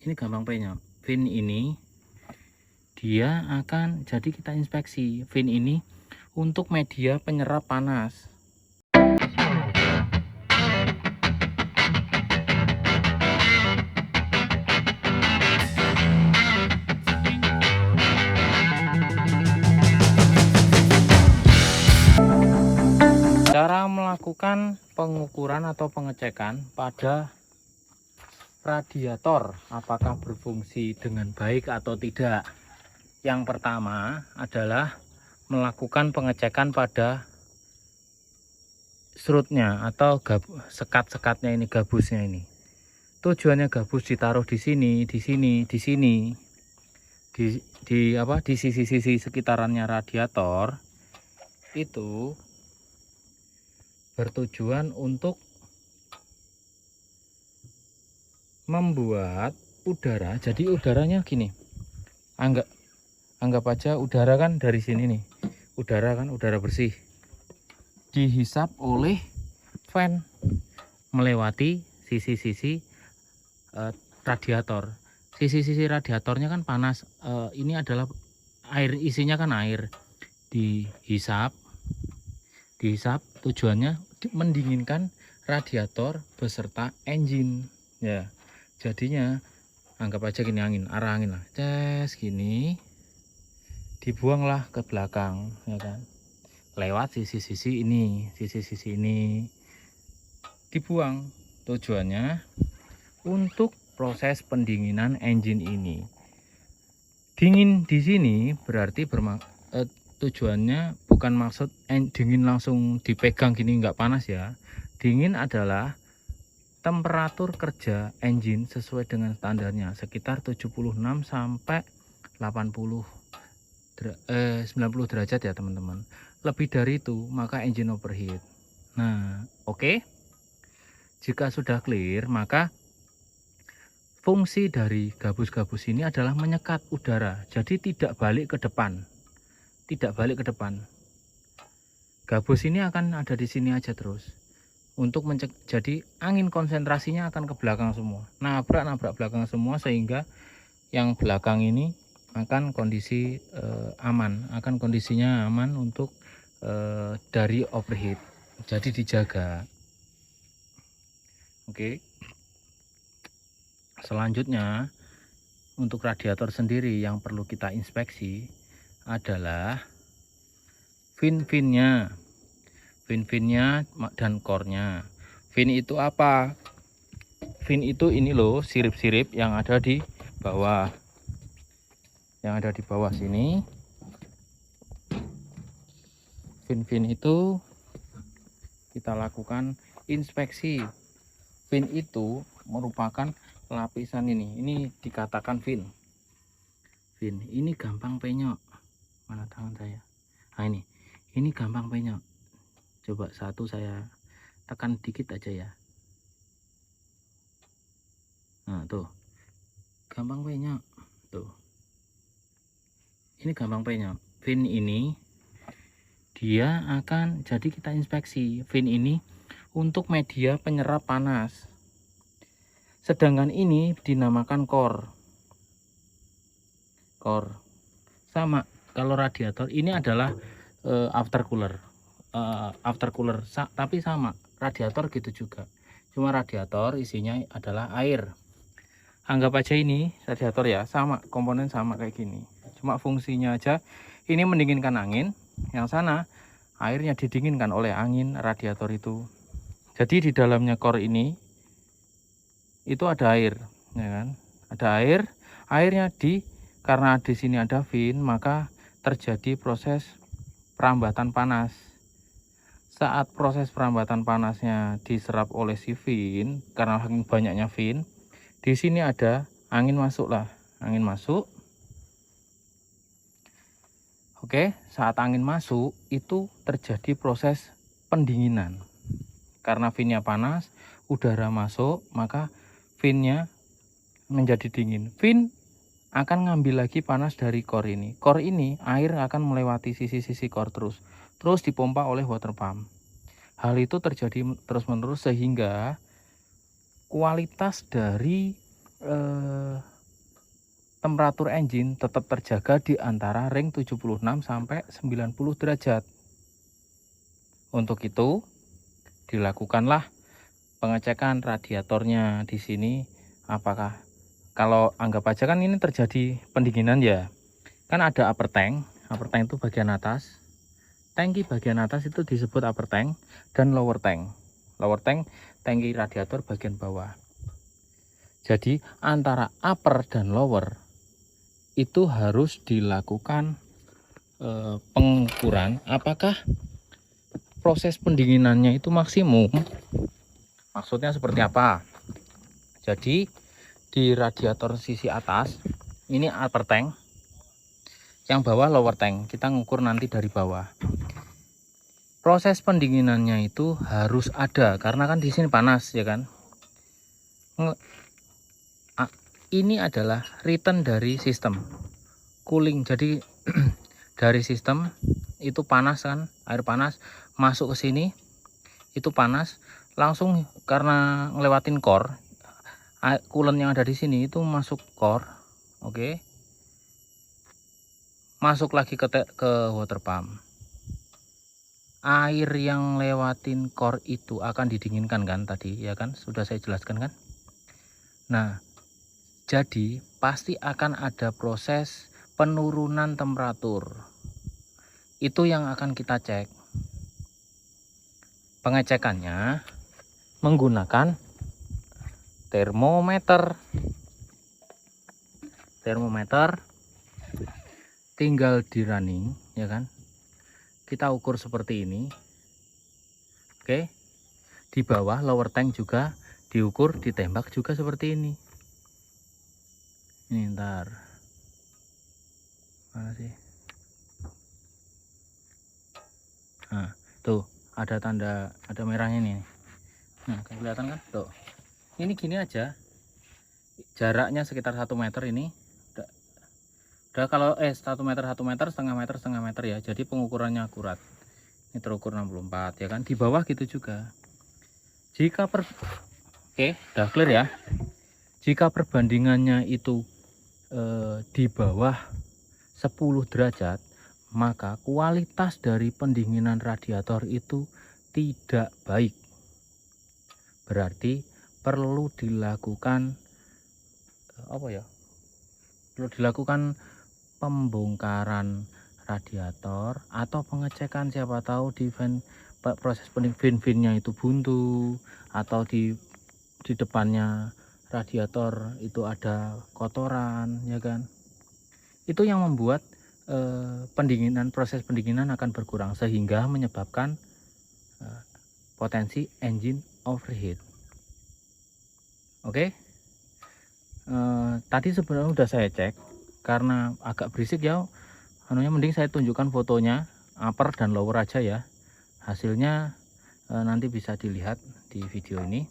Ini gampang penyok. Fin ini dia akan, jadi kita inspeksi fin ini untuk media penyerap panas. Cara melakukan pengukuran atau pengecekan pada radiator apakah berfungsi dengan baik atau tidak. Yang pertama adalah melakukan pengecekan pada serutnya atau sekat-sekatnya ini, gabusnya ini. Tujuannya gabus ditaruh di sini, di sini, di sini, di sisi-sisi sekitarannya radiator itu bertujuan untuk membuat udara. Jadi udaranya gini, anggap aja udara kan dari sini nih, udara kan, udara bersih dihisap oleh fan melewati sisi-sisi radiator. Sisi-sisi radiatornya kan panas, ini adalah air, isinya kan air, dihisap tujuannya mendinginkan radiator beserta engine ya. Jadinya anggap aja gini, arah angin lah, gini dibuanglah ke belakang ya kan, lewat sisi-sisi ini dibuang. Tujuannya untuk proses pendinginan engine ini. Dingin di sini berarti tujuannya bukan maksud dingin langsung dipegang gini nggak panas ya. Dingin adalah temperatur kerja engine sesuai dengan standarnya sekitar 76 sampai 90 90 derajat ya teman-teman. Lebih dari itu maka engine overheat. Nah, oke. Jika sudah clear, maka fungsi dari gabus-gabus ini adalah menyekat udara. Jadi tidak balik ke depan. Gabus ini akan ada di sini aja terus. Untuk jadi angin konsentrasinya akan ke belakang semua. Nabrak belakang semua sehingga yang belakang ini akan kondisi aman, akan kondisinya aman untuk dari overheat. Jadi dijaga. Oke. Selanjutnya untuk radiator sendiri yang perlu kita inspeksi adalah fin-finnya dan core-nya. Fin itu apa? Fin itu ini loh, sirip-sirip yang ada di bawah. Yang ada di bawah sini. Fin-fin itu kita lakukan inspeksi. Fin itu merupakan lapisan ini dikatakan fin. Ini gampang penyok. Mana tangan saya? Nah ini gampang penyok. Coba satu saya tekan dikit aja ya. Nah tuh, gampang penyok tuh. Ini gampang penyok. Fin ini dia akan, jadi kita inspeksi fin ini untuk media penyerap panas. Sedangkan ini dinamakan core. Sama kalau radiator ini adalah aftercooler. Tapi sama radiator gitu juga. Cuma radiator isinya adalah air. Anggap aja ini radiator ya, sama komponen sama kayak gini. Cuma fungsinya aja ini mendinginkan angin, yang sana airnya didinginkan oleh angin radiator itu. Jadi di dalamnya core ini itu ada air, ya kan? Ada air, airnya karena di sini ada fin, maka terjadi proses perambatan panas. Saat proses perambatan panasnya diserap oleh si fin, karena saking banyaknya fin, di sini ada angin masuk lah, angin masuk. Oke, saat angin masuk itu terjadi proses pendinginan. Karena finnya panas, udara masuk, maka finnya menjadi dingin. Fin akan ngambil lagi panas dari core ini. Core ini air akan melewati sisi-sisi core terus dipompa oleh water pump. Hal itu terjadi terus-menerus sehingga kualitas dari temperatur engine tetap terjaga di antara ring 76 sampai 90 derajat. Untuk itu dilakukanlah pengecekan radiatornya di sini. Apakah, kalau anggap aja kan ini terjadi pendinginan ya, kan ada upper tank. Upper tank itu bagian atas, tangki bagian atas itu disebut upper tank, dan lower tank. Lower tank tangki radiator bagian bawah. Jadi antara upper dan lower itu harus dilakukan pengukuran apakah proses pendinginannya itu maksimum. Maksudnya seperti apa? Jadi di radiator sisi atas ini upper tank, yang bawah lower tank. Kita ngukur nanti dari bawah. Proses pendinginannya itu harus ada karena kan di sini panas ya kan. Ini adalah return dari sistem cooling. Jadi dari sistem itu panas kan, air panas masuk ke sini, itu panas langsung karena ngelewatin core, coolant yang ada di sini itu masuk core, oke, masuk lagi ke water pump. Air yang lewatin core itu akan didinginkan kan tadi ya kan, sudah saya jelaskan kan. Nah, jadi pasti akan ada proses penurunan temperatur. Itu yang akan kita cek. Pengecekannya menggunakan termometer. Termometer tinggal di running ya kan. Kita ukur seperti ini. Oke. Di bawah lower tank juga diukur, ditembak juga seperti ini. Ini ntar. Mana sih? Nah, tuh ada tanda, ada merahnya nih. Nah, kelihatan kan? Tuh. Ini gini aja. Jaraknya sekitar 1 meter ini. Udah kalau 1 meter, 1 meter, setengah meter ya. Jadi pengukurannya akurat. Ini terukur 64 ya kan. Di bawah gitu juga. Jika Oke, udah clear ya. Jika perbandingannya itu di bawah 10 derajat, maka kualitas dari pendinginan radiator itu tidak baik. Berarti perlu dilakukan perlu dilakukan pembongkaran radiator atau pengecekan, siapa tahu di proses fin-finnya itu buntu, atau di depannya radiator itu ada kotoran ya kan. Itu yang membuat proses pendinginan akan berkurang sehingga menyebabkan potensi engine overheat. Oke. Tadi sebenarnya udah saya cek, karena agak berisik ya, mending saya tunjukkan fotonya upper dan lower aja ya. Hasilnya nanti bisa dilihat di video ini.